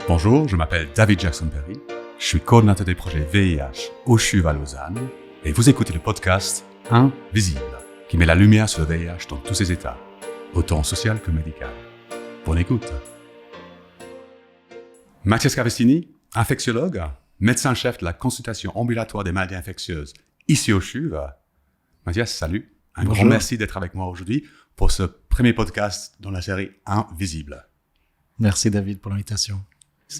Bonjour, je m'appelle David Jackson-Perry, je suis coordinateur des projets VIH au CHUV à Lausanne et vous écoutez le podcast Invisible qui met la lumière sur le VIH dans tous ses états, autant social que médical. Bonne écoute. Mathias Cavestini, infectiologue, médecin-chef de la consultation ambulatoire des maladies infectieuses ici au CHUV. Mathias, salut. Bonjour. Grand merci d'être avec moi aujourd'hui pour ce premier podcast dans la série Invisible. Merci David pour l'invitation.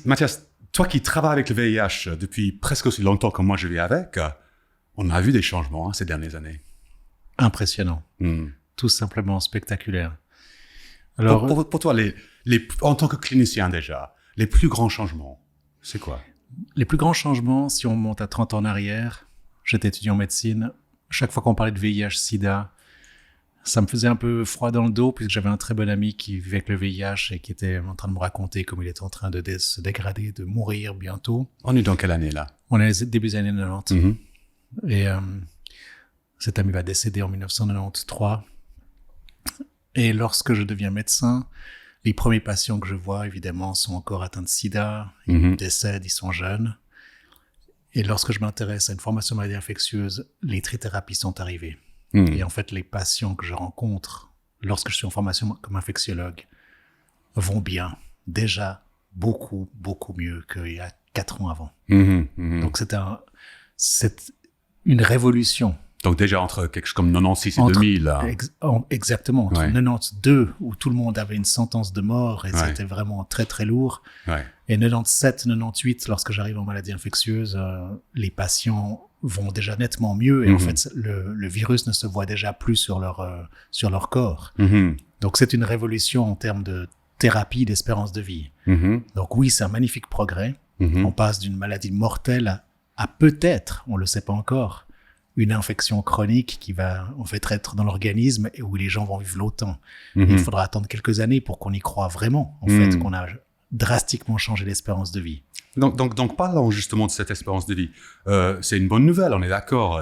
Mathias, toi qui travailles avec le VIH depuis presque aussi longtemps que moi je vis avec, on a vu des changements ces dernières années. Impressionnant. Tout simplement spectaculaire. Alors, pour toi, en tant que clinicien déjà, les plus grands changements, c'est quoi? Les plus grands changements, si on monte à 30 ans en arrière, j'étais étudiant en médecine, chaque fois qu'on parlait de VIH-Sida, ça me faisait un peu froid dans le dos puisque j'avais un très bon ami qui vivait avec le VIH et qui était en train de me raconter comment il était en train de se dégrader, de mourir bientôt. On est dans quelle année là? On est début des années 90. Et cet ami va décéder en 1993. Et lorsque je deviens médecin, les premiers patients que je vois, évidemment, sont encore atteints de sida, ils décèdent, ils sont jeunes. Et lorsque je m'intéresse à une formation de maladie infectieuse, les trithérapies sont arrivées. Et en fait, les patients que je rencontre lorsque je suis en formation comme infectiologue vont bien, déjà beaucoup, beaucoup mieux qu'il y a 4 ans avant. Donc c'est une révolution. Donc déjà entre quelque chose comme 96 et 2000. Exactement, entre 92 où tout le monde avait une sentence de mort et c'était vraiment très très lourd. Et 97, 98, lorsque j'arrive en maladie infectieuse, les patients vont déjà nettement mieux et en fait le virus ne se voit déjà plus sur leur corps. Donc c'est une révolution en termes de thérapie, d'espérance de vie. Donc oui, c'est un magnifique progrès. On passe d'une maladie mortelle à peut-être, on le sait pas encore, une infection chronique qui va en fait être dans l'organisme et où les gens vont vivre longtemps. Et il faudra attendre quelques années pour qu'on y croie vraiment, en fait, qu'on a drastiquement changé l'espérance de vie. Donc parlons justement de cette espérance de vie. C'est une bonne nouvelle, on est d'accord.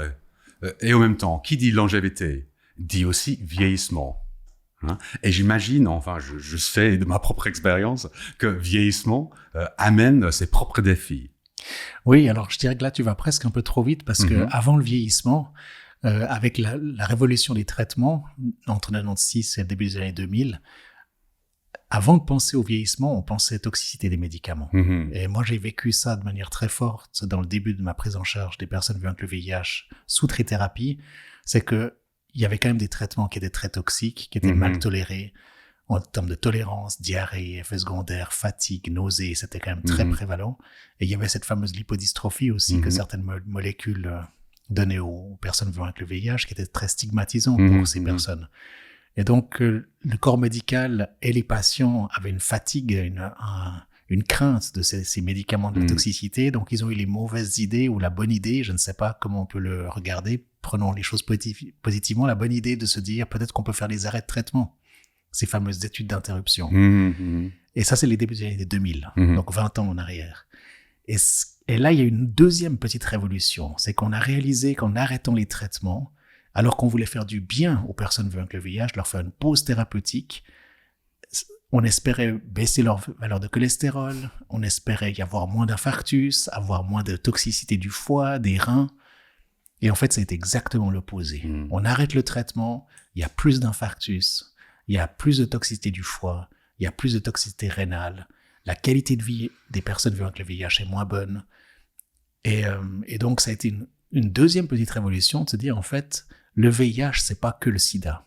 Et en même temps, qui dit longévité dit aussi vieillissement. Et j'imagine, enfin je sais de ma propre expérience, que vieillissement amène ses propres défis. Oui, alors je dirais que là tu vas presque un peu trop vite parce que avant le vieillissement, avec la révolution des traitements entre 96 et le début des années 2000, avant de penser au vieillissement, on pensait toxicité des médicaments. Et moi, j'ai vécu ça de manière très forte dans le début de ma prise en charge des personnes vivant avec le VIH sous trithérapie. C'est que il y avait quand même des traitements qui étaient très toxiques, qui étaient mal tolérés en termes de tolérance, diarrhée, effets secondaires, fatigue, nausées. C'était quand même très prévalent. Et il y avait cette fameuse lipodystrophie aussi que certaines molécules donnaient aux personnes vivant avec le VIH qui était très stigmatisant pour ces personnes. Et donc, le corps médical et les patients avaient une fatigue, une crainte de ces médicaments de toxicité. Donc, ils ont eu les mauvaises idées ou la bonne idée, je ne sais pas comment on peut le regarder, prenons les choses positivement, la bonne idée de se dire peut-être qu'on peut faire des arrêts de traitement, ces fameuses études d'interruption. Et ça, c'est les débuts des années 2000, donc 20 ans en arrière. Et là, il y a une deuxième petite révolution, c'est qu'on a réalisé qu'en arrêtant les traitements, alors qu'on voulait faire du bien aux personnes vivant avec le VIH, leur faire une pause thérapeutique, on espérait baisser leur valeur de cholestérol, on espérait y avoir moins d'infarctus, avoir moins de toxicité du foie, des reins. Et en fait, c'est exactement l'opposé. On arrête le traitement, il y a plus d'infarctus, il y a plus de toxicité du foie, il y a plus de toxicité rénale, la qualité de vie des personnes vivant avec le VIH est moins bonne. Et donc, ça a été une deuxième petite révolution de se dire, en fait, le VIH, c'est pas que le sida.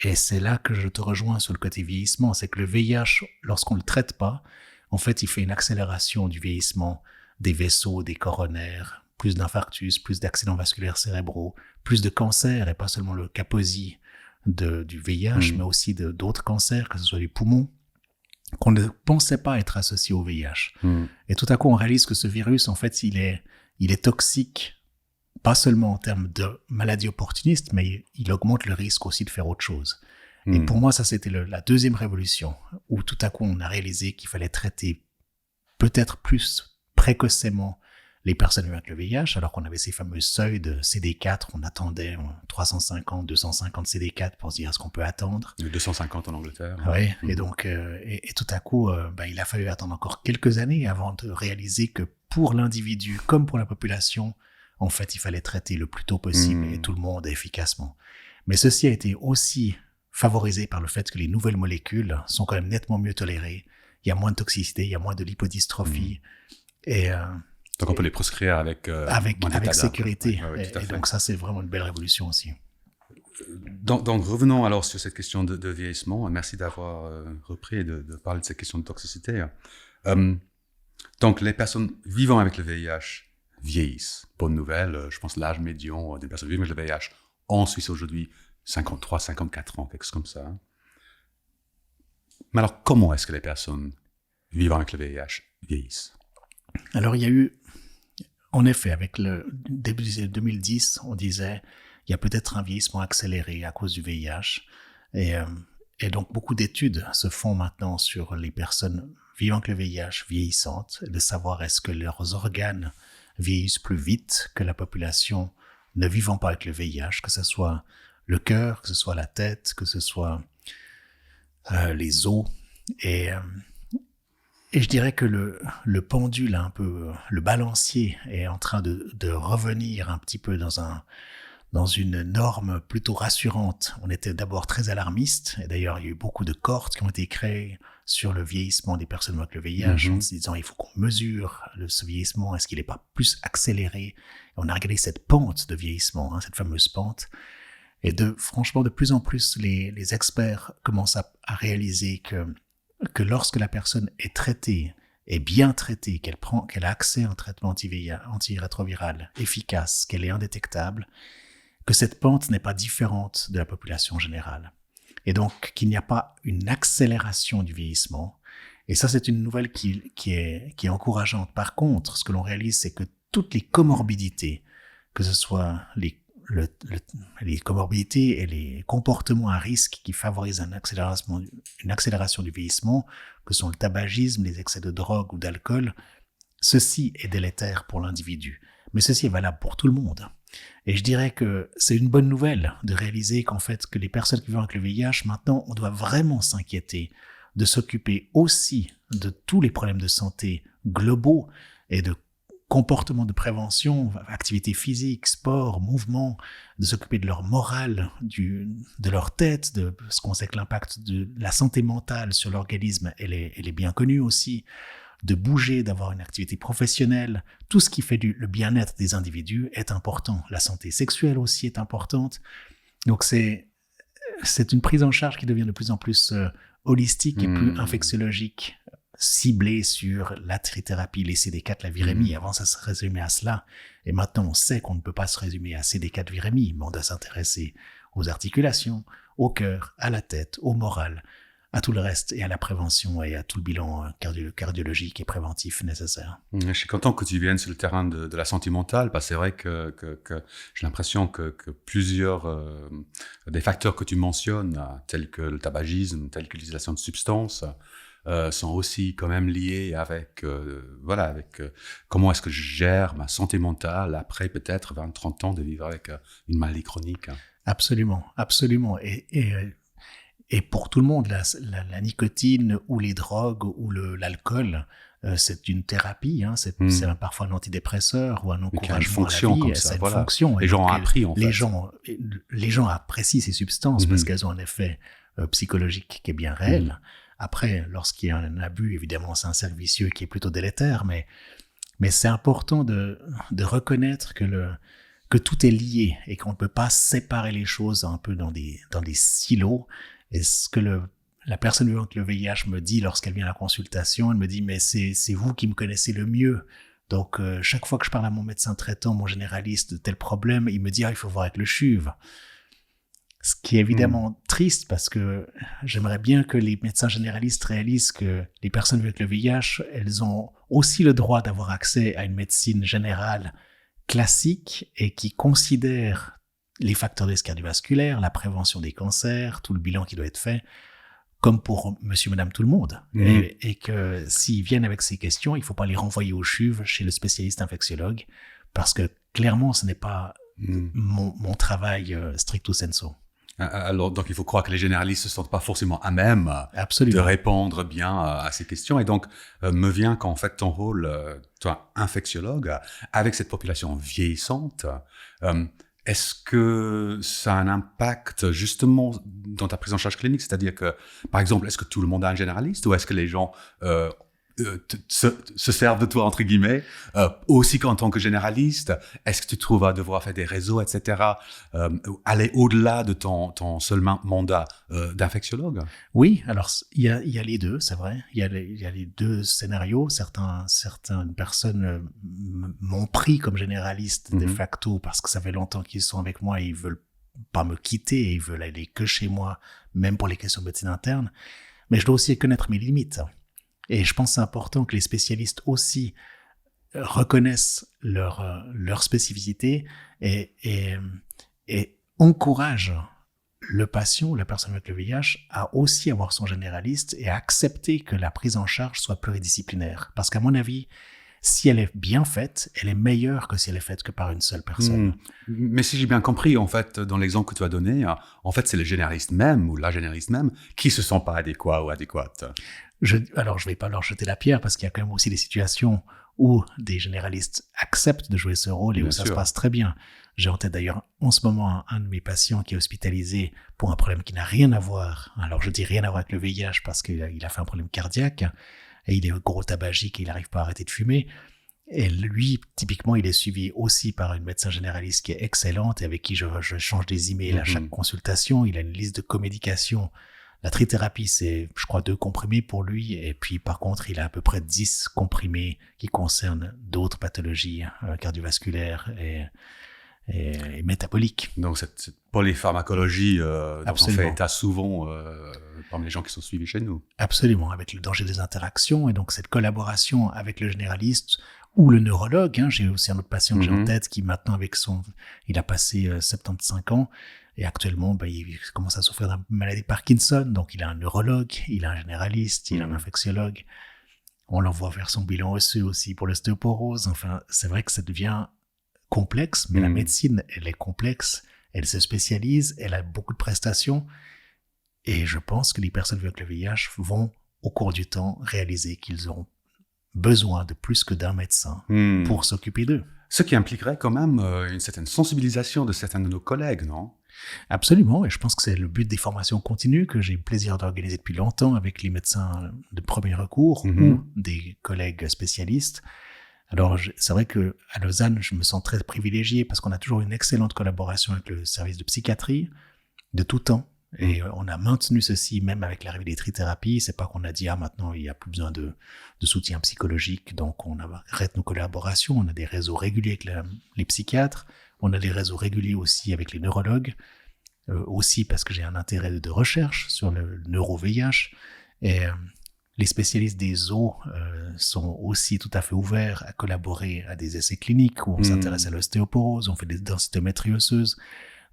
Et c'est là que je te rejoins sur le côté vieillissement. C'est que le VIH, lorsqu'on le traite pas, en fait, il fait une accélération du vieillissement des vaisseaux, des coronaires, plus d'infarctus, plus d'accidents vasculaires cérébraux, plus de cancers, et pas seulement le Kaposi du VIH, mais aussi d'autres cancers, que ce soit du poumon, qu'on ne pensait pas être associés au VIH. Et tout à coup, on réalise que ce virus, en fait, il est toxique, pas seulement en termes de maladie opportuniste, mais il augmente le risque aussi de faire autre chose. Et pour moi, ça, c'était la deuxième révolution, où tout à coup, on a réalisé qu'il fallait traiter peut-être plus précocement les personnes vivant avec le VIH, alors qu'on avait ces fameux seuils de CD4, on attendait 350, 250 CD4 pour se dire est-ce qu'on peut attendre. 250 en Angleterre. Oui, et donc, et tout à coup, il a fallu attendre encore quelques années avant de réaliser que pour l'individu comme pour la population, en fait, il fallait traiter le plus tôt possible et tout le monde efficacement. Mais ceci a été aussi favorisé par le fait que les nouvelles molécules sont quand même nettement mieux tolérées. Il y a moins de toxicité, il y a moins de lipodystrophie. Et donc on peut les prescrire avec sécurité. Ouais, et donc ça, c'est vraiment une belle révolution aussi. Donc revenons alors sur cette question de vieillissement. Merci d'avoir repris et de parler de cette question de toxicité. Donc les personnes vivant avec le VIH vieillissent. Bonne nouvelle, je pense l'âge médian des personnes vivant avec le VIH en Suisse aujourd'hui, 53, 54 ans, quelque chose comme ça. Mais alors comment est-ce que les personnes vivant avec le VIH vieillissent? Alors il y a eu, en effet, avec le début des années 2010, on disait il y a peut-être un vieillissement accéléré à cause du VIH. Et donc, beaucoup d'études se font maintenant sur les personnes vivant avec le VIH vieillissantes, de savoir est-ce que leurs organes vieillissent plus vite que la population ne vivant pas avec le VIH, que ce soit le cœur, que ce soit la tête, que ce soit les os. Et je dirais que le pendule, un peu, le balancier est en train de revenir un petit peu dans une norme plutôt rassurante. On était d'abord très alarmiste, et d'ailleurs il y a eu beaucoup de cohortes qui ont été créées sur le vieillissement des personnes avec le VIH, en se disant il faut qu'on mesure ce vieillissement, est-ce qu'il n'est pas plus accéléré? Et on a regardé cette pente de vieillissement, cette fameuse pente, et franchement de plus en plus les experts commencent à réaliser que lorsque la personne est traitée, est bien traitée, qu'elle a accès à un traitement antirétroviral efficace, qu'elle est indétectable, que cette pente n'est pas différente de la population générale. Et donc, qu'il n'y a pas une accélération du vieillissement. Et ça, c'est une nouvelle qui est encourageante. Par contre, ce que l'on réalise, c'est que toutes les comorbidités, que ce soit les comorbidités et les comportements à risque qui favorisent une accélération du vieillissement, que sont le tabagisme, les excès de drogue ou d'alcool, ceci est délétère pour l'individu. Mais ceci est valable pour tout le monde. Et je dirais que c'est une bonne nouvelle de réaliser qu'en fait, que les personnes qui vivent avec le VIH, maintenant, on doit vraiment s'inquiéter de s'occuper aussi de tous les problèmes de santé globaux et de comportements de prévention, activité physique, sport, mouvement, de s'occuper de leur morale, de leur tête, parce qu'on sait que l'impact de la santé mentale sur l'organisme, elle est bien connue aussi, de bouger, d'avoir une activité professionnelle, tout ce qui fait le bien-être des individus est important. La santé sexuelle aussi est importante. Donc c'est une prise en charge qui devient de plus en plus holistique et plus infectiologique, ciblée sur la trithérapie, les CD4, la virémie. Avant, ça se résumait à cela. Et maintenant, on sait qu'on ne peut pas se résumer à CD4 virémie, mais on doit s'intéresser aux articulations, au cœur, à la tête, au moral, à tout le reste, et à la prévention et à tout le bilan cardiologique et préventif nécessaire. Je suis content que tu viennes sur le terrain de la santé mentale, parce que c'est vrai que j'ai l'impression que plusieurs des facteurs que tu mentionnes, tels que le tabagisme, tels que l'utilisation de substances, sont aussi quand même liés avec comment est-ce que je gère ma santé mentale après peut-être 20-30 ans de vivre avec une maladie chronique. Absolument, absolument. Et pour tout le monde, la nicotine ou les drogues ou l'alcool, c'est une thérapie. C'est parfois un antidépresseur ou un encouragement à la vie. Ça, une fonction. Les gens ont appris, en fait. Les gens apprécient ces substances parce qu'elles ont un effet psychologique qui est bien réel. Après, lorsqu'il y a un abus, évidemment, c'est un cercle vicieux qui est plutôt délétère, mais c'est important de reconnaître que tout est lié et qu'on ne peut pas séparer les choses un peu dans des silos. Et ce que la personne vivant avec le VIH me dit lorsqu'elle vient à la consultation, elle me dit « mais c'est vous qui me connaissez le mieux ». Donc, chaque fois que je parle à mon médecin traitant, mon généraliste de tel problème, il me dit « ah, il faut voir avec le CHUV ». Ce qui est évidemment triste parce que j'aimerais bien que les médecins généralistes réalisent que les personnes avec le VIH, elles ont aussi le droit d'avoir accès à une médecine générale classique et qui considère les facteurs de risque cardiovasculaire, la prévention des cancers, tout le bilan qui doit être fait, comme pour monsieur, madame, tout le monde. Et que s'ils viennent avec ces questions, il faut pas les renvoyer au CHUV chez le spécialiste infectiologue, parce que clairement, ce n'est pas mon travail stricto sensu. Alors, donc, il faut croire que les généralistes se sentent pas forcément à même Absolument. de répondre bien à ces questions. Et donc, me vient qu'en fait, ton rôle, toi, infectiologue, avec cette population vieillissante, est-ce que ça a un impact justement dans ta prise en charge clinique? C'est-à-dire que, par exemple, est-ce que tout le monde a un généraliste ou est-ce que les gens se servent de toi, entre guillemets, aussi qu'en tant que généraliste? Est-ce que tu trouves à devoir faire des réseaux, etc., aller au-delà de ton seul mandat d'infectiologue? Oui, alors il y a les deux, c'est vrai. Il y a les deux scénarios. Certaines personnes m'ont pris comme généraliste de facto parce que ça fait longtemps qu'ils sont avec moi et ils veulent pas me quitter et ils veulent aller que chez moi, même pour les questions de médecine interne. Mais je dois aussi connaître mes limites. Et je pense que c'est important que les spécialistes aussi reconnaissent leur spécificité et encouragent le patient ou la personne avec le VIH à aussi avoir son généraliste et à accepter que la prise en charge soit pluridisciplinaire. Parce qu'à mon avis, si elle est bien faite, elle est meilleure que si elle est faite que par une seule personne. Mais si j'ai bien compris, en fait, dans l'exemple que tu as donné, en fait, c'est le généraliste même ou la généraliste même qui se sent pas adéquat ou adéquate. Alors, je vais pas leur jeter la pierre parce qu'il y a quand même aussi des situations où des généralistes acceptent de jouer ce rôle et où ça se passe très bien. J'ai en tête d'ailleurs en ce moment un de mes patients qui est hospitalisé pour un problème qui n'a rien à voir. Alors, je dis rien à voir avec le VIH parce qu'il a fait un problème cardiaque et il est gros tabagique et il n'arrive pas à arrêter de fumer. Et lui, typiquement, il est suivi aussi par une médecin généraliste qui est excellente et avec qui je change des emails à chaque consultation. Il a une liste de comédication. La trithérapie, c'est, je crois, 2 comprimés pour lui. Et puis, par contre, il a à peu près 10 comprimés qui concernent d'autres pathologies cardiovasculaires et métaboliques. Donc, cette polypharmacologie dont on fait état souvent parmi les gens qui sont suivis chez nous. Absolument, avec le danger des interactions. Et donc, cette collaboration avec le généraliste ou le neurologue. J'ai aussi un autre patient que j'ai en tête qui, maintenant, il a passé 75 ans. Et actuellement, il commence à souffrir d'une maladie de Parkinson. Donc, il a un neurologue, il a un généraliste, il a un infectiologue. On l'envoie faire son bilan osseux aussi pour l'ostéoporose. Enfin, c'est vrai que ça devient complexe, mais la médecine, elle est complexe. Elle se spécialise, elle a beaucoup de prestations. Et je pense que les personnes avec le VIH vont, au cours du temps, réaliser qu'ils auront besoin de plus que d'un médecin pour s'occuper d'eux. Ce qui impliquerait quand même une certaine sensibilisation de certains de nos collègues, non? Absolument, et je pense que c'est le but des formations continues que j'ai le plaisir d'organiser depuis longtemps avec les médecins de premier recours ou des collègues spécialistes. Alors, c'est vrai que à Lausanne, je me sens très privilégié parce qu'on a toujours une excellente collaboration avec le service de psychiatrie de tout temps. Et on a maintenu ceci même avec l'arrivée des trithérapies. C'est pas qu'on a dit maintenant il y a plus besoin de soutien psychologique, donc on arrête nos collaborations. On a des réseaux réguliers avec les psychiatres. On a des réseaux réguliers aussi avec les neurologues, aussi parce que j'ai un intérêt de recherche sur le neuro-VIH. Et les spécialistes des os sont aussi tout à fait ouverts à collaborer à des essais cliniques où on s'intéresse à l'ostéoporose, on fait des densitométries osseuses.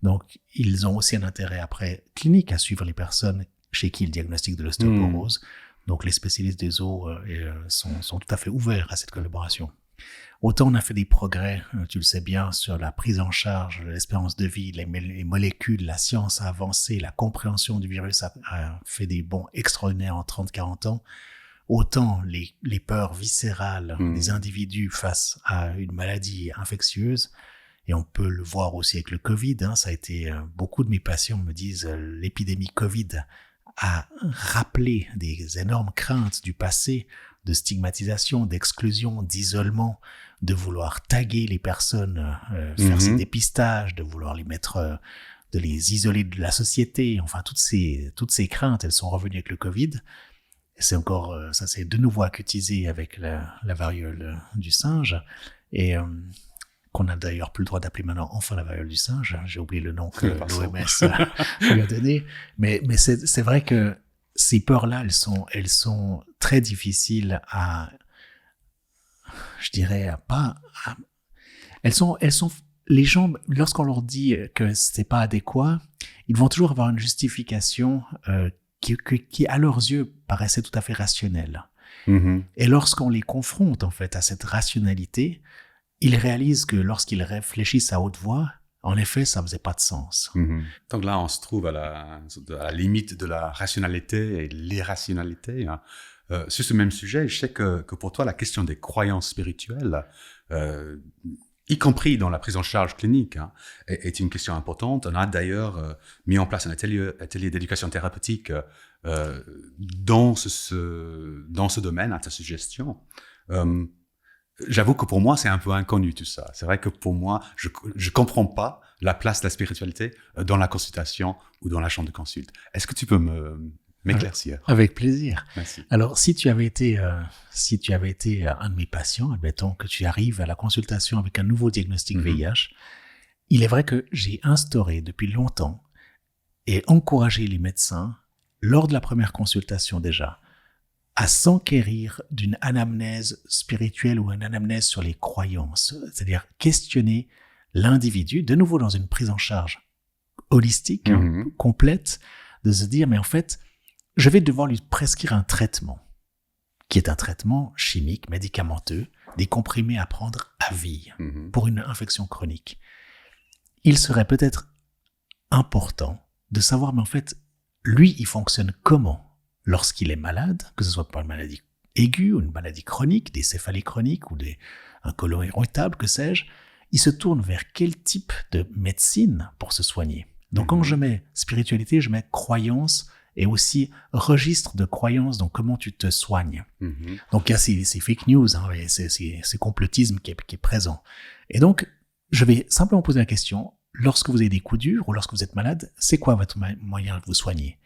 Donc, ils ont aussi un intérêt après clinique à suivre les personnes chez qui ils diagnostiquent de l'ostéoporose. Donc, les spécialistes des os sont tout à fait ouverts à cette collaboration. Autant on a fait des progrès, tu le sais bien, sur la prise en charge, l'espérance de vie, les molécules, la science a avancé, la compréhension du virus a fait des bonds extraordinaires en 30-40 ans. Autant les peurs viscérales des individus face à une maladie infectieuse, et on peut le voir aussi avec le Covid, ça a été, beaucoup de mes patients me disent, l'épidémie Covid a rappelé des énormes craintes du passé, de stigmatisation, d'exclusion, d'isolement, de vouloir taguer les personnes, faire ces dépistages, de vouloir les mettre, de les isoler de la société. Enfin, toutes ces craintes, elles sont revenues avec le Covid. Et c'est encore, ça s'est de nouveau acutisé avec la variole du singe. Et qu'on a d'ailleurs plus le droit d'appeler maintenant enfin la variole du singe. J'ai oublié le nom que l'OMS lui a donné. Mais c'est vrai que ces peurs-là, elles sont très difficiles à, je dirais, elles sont, les gens, lorsqu'on leur dit que c'est pas adéquat, ils vont toujours avoir une justification qui à leurs yeux paraissaient tout à fait rationnels. Et lorsqu'on les confronte en fait à cette rationalité, ils réalisent que lorsqu'ils réfléchissent à haute voix, en effet, ça faisait pas de sens. Donc là, on se trouve à la limite de la rationalité et de l'irrationalité. Hein. Sur ce même sujet, je sais que pour toi, la question des croyances spirituelles, y compris dans la prise en charge clinique, hein, est une question importante. On a d'ailleurs mis en place un atelier d'éducation thérapeutique dans ce domaine, à ta suggestion. J'avoue que pour moi, c'est un peu inconnu tout ça. C'est vrai que pour moi, je comprends pas la place de la spiritualité dans la consultation ou dans la chambre de consulte. Est-ce que tu peux m'éclaircir? Avec plaisir. Merci. Alors, si tu avais été un de mes patients, admettons que tu arrives à la consultation avec un nouveau diagnostic VIH, il est vrai que j'ai instauré depuis longtemps et encouragé les médecins, lors de la première consultation déjà, à s'enquérir d'une anamnèse spirituelle ou une anamnèse sur les croyances, c'est-à-dire questionner l'individu, de nouveau dans une prise en charge holistique, complète, de se dire, mais en fait, je vais devoir lui prescrire un traitement, qui est un traitement chimique, médicamenteux, des comprimés à prendre à vie pour une infection chronique. Il serait peut-être important de savoir, mais en fait, lui, il fonctionne comment lorsqu'il est malade, que ce soit par une maladie aiguë ou une maladie chronique, des céphalées chroniques ou un côlon irritable, que sais-je, il se tourne vers quel type de médecine pour se soigner. Donc quand je mets spiritualité, je mets croyance et aussi registre de croyances, donc comment tu te soignes. Donc il y a ces fake news, hein, et ces complotismes qui est présent. Et donc, je vais simplement poser la question, lorsque vous avez des coups durs ou lorsque vous êtes malade, c'est quoi votre moyen de vous soigner?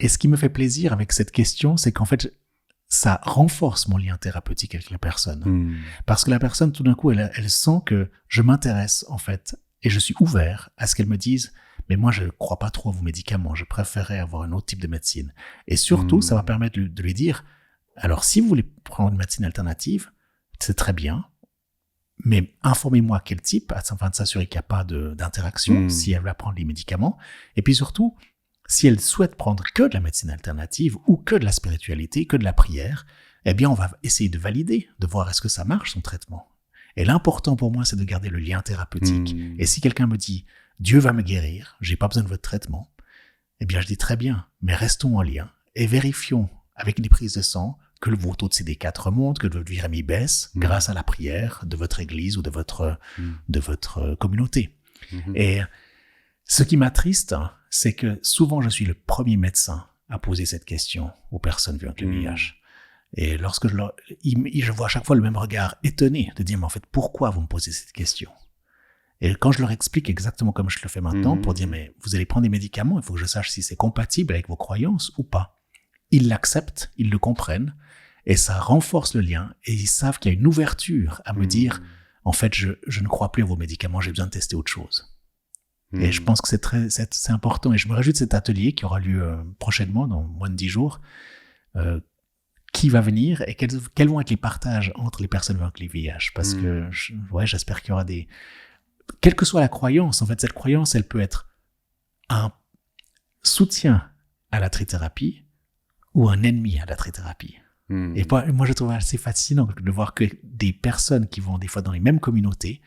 Et ce qui me fait plaisir avec cette question, c'est qu'en fait, ça renforce mon lien thérapeutique avec la personne. Parce que la personne, tout d'un coup, elle sent que je m'intéresse, en fait, et je suis ouvert à ce qu'elle me dise « mais moi, je ne crois pas trop à vos médicaments, je préférerais avoir un autre type de médecine ». Et surtout, ça va permettre de lui dire « alors, si vous voulez prendre une médecine alternative, c'est très bien, mais informez-moi quel type, afin de s'assurer qu'il n'y a pas d'interaction, si elle va prendre les médicaments. Et puis surtout, si elle souhaite prendre que de la médecine alternative ou que de la spiritualité, que de la prière, eh bien, on va essayer de valider, de voir est-ce que ça marche, son traitement. Et l'important pour moi, c'est de garder le lien thérapeutique. Et si quelqu'un me dit « Dieu va me guérir, j'ai pas besoin de votre traitement », eh bien, je dis très bien, mais restons en lien et vérifions avec des prises de sang que vos taux de CD4 remontent, que votre virémie baisse grâce à la prière de votre église ou de votre communauté. Et ce qui m'attriste, c'est que souvent je suis le premier médecin à poser cette question aux personnes vivant avec le VIH. Et lorsque je vois à chaque fois le même regard étonné de dire, mais en fait, pourquoi vous me posez cette question? Et quand je leur explique exactement comme je le fais maintenant, pour dire, mais vous allez prendre des médicaments, il faut que je sache si c'est compatible avec vos croyances ou pas. Ils l'acceptent, ils le comprennent, et ça renforce le lien, et ils savent qu'il y a une ouverture à me dire, en fait, je ne crois plus à vos médicaments, j'ai besoin de tester autre chose. Et je pense que c'est important, et je me réjouis de cet atelier qui aura lieu prochainement, dans moins de 10 jours, qui va venir et quels vont être les partages entre les personnes avec les VIH, parce que j'espère qu'il y aura des... Quelle que soit la croyance, en fait, cette croyance, elle peut être un soutien à la trithérapie ou un ennemi à la trithérapie. Et moi, je trouve assez fascinant de voir que des personnes qui vont des fois dans les mêmes communautés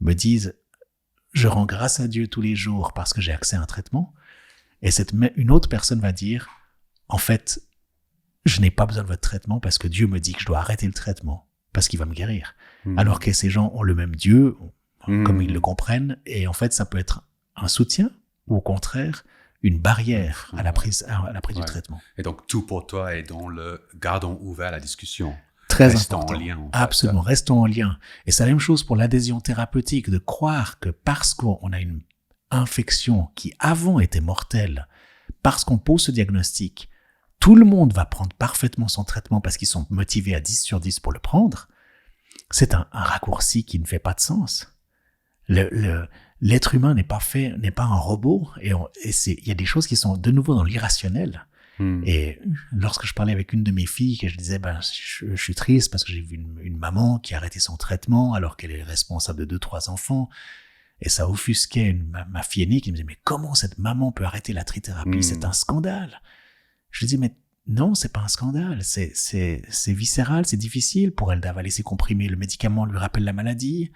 me disent « Je rends grâce à Dieu tous les jours parce que j'ai accès à un traitement », et une autre personne va dire « En fait, je n'ai pas besoin de votre traitement parce que Dieu me dit que je dois arrêter le traitement parce qu'il va me guérir. » Alors que ces gens ont le même Dieu, comme ils le comprennent, et en fait, ça peut être un soutien ou au contraire une barrière à la prise du traitement. Et donc, tout pour toi est dans le gardons ouvert la discussion. Très restons important. En lien. En Absolument, fait. Restons en lien. Et c'est la même chose pour l'adhésion thérapeutique, de croire que parce qu'on a une infection qui avant était mortelle, parce qu'on pose ce diagnostic, tout le monde va prendre parfaitement son traitement parce qu'ils sont motivés à 10 sur 10 pour le prendre. C'est un raccourci qui ne fait pas de sens. L'être humain n'est pas un robot, et il y a des choses qui sont de nouveau dans l'irrationnel. Et lorsque je parlais avec une de mes filles, que je disais, je suis triste parce que j'ai vu une maman qui a arrêté son traitement alors qu'elle est responsable de 2-3 enfants. Et ça offusquait ma fille aînée qui me disait, mais comment cette maman peut arrêter la trithérapie? C'est un scandale. Je lui dis, mais non, c'est pas un scandale. C'est viscéral, c'est difficile pour elle d'avaler ses comprimés. Le médicament lui rappelle la maladie.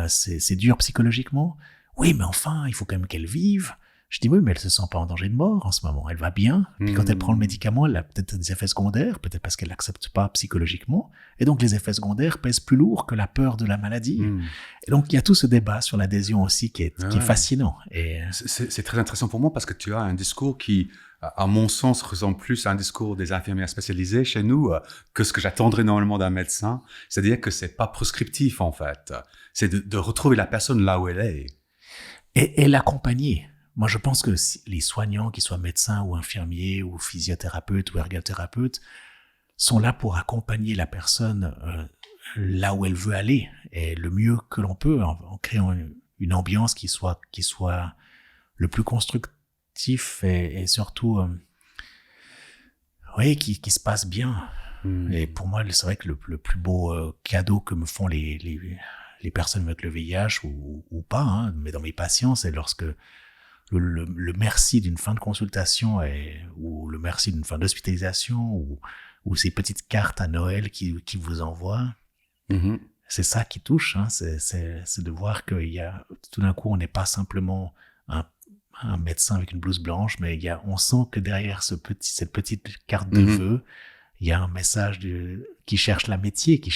C'est dur psychologiquement. Oui, mais enfin, il faut quand même qu'elle vive. Je dis, oui, mais elle se sent pas en danger de mort en ce moment. Elle va bien. Puis quand elle prend le médicament, elle a peut-être des effets secondaires, peut-être parce qu'elle l'accepte pas psychologiquement. Et donc, les effets secondaires pèsent plus lourd que la peur de la maladie. Et donc, il y a tout ce débat sur l'adhésion aussi qui est fascinant. Et c'est très intéressant pour moi parce que tu as un discours qui, à mon sens, ressemble plus à un discours des infirmières spécialisées chez nous que ce que j'attendrais normalement d'un médecin. C'est-à-dire que c'est pas prescriptif, en fait. C'est de retrouver la personne là où elle est. Et l'accompagner. Moi, je pense que les soignants, qu'ils soient médecins ou infirmiers ou physiothérapeutes ou ergothérapeutes, sont là pour accompagner la personne là où elle veut aller, et le mieux que l'on peut, en créant une ambiance qui soit le plus constructif et surtout qui se passe bien. Et pour moi, c'est vrai que le plus beau cadeau que me font les personnes avec le VIH ou pas, hein, mais dans mes patients, c'est lorsque le merci d'une fin de consultation ou le merci d'une fin d'hospitalisation ou ces petites cartes à Noël qui vous envoient, c'est ça qui touche, hein, c'est de voir qu'il y a, tout d'un coup, on n'est pas simplement un médecin avec une blouse blanche, mais on sent que derrière cette petite carte de vœux, il y a un message qui cherche l'amitié, qui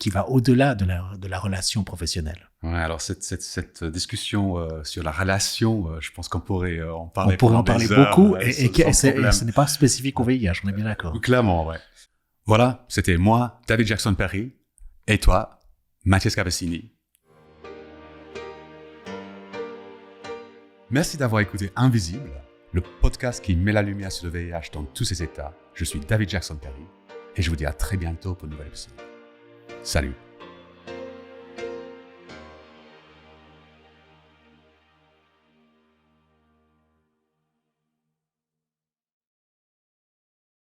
va au-delà de la relation professionnelle. Ouais, alors cette discussion sur la relation, je pense qu'on pourrait en parler. On pourrait en parler beaucoup, et ce n'est pas spécifique au VIH, on est bien d'accord. Clairement, ouais. Voilà, c'était moi, David Jackson Perry, et toi, Mathias Cavassini. Merci d'avoir écouté Invisible, le podcast qui met la lumière sur le VIH dans tous ses états. Je suis David Jackson Perry, et je vous dis à très bientôt pour une nouvelle épisode. Salut.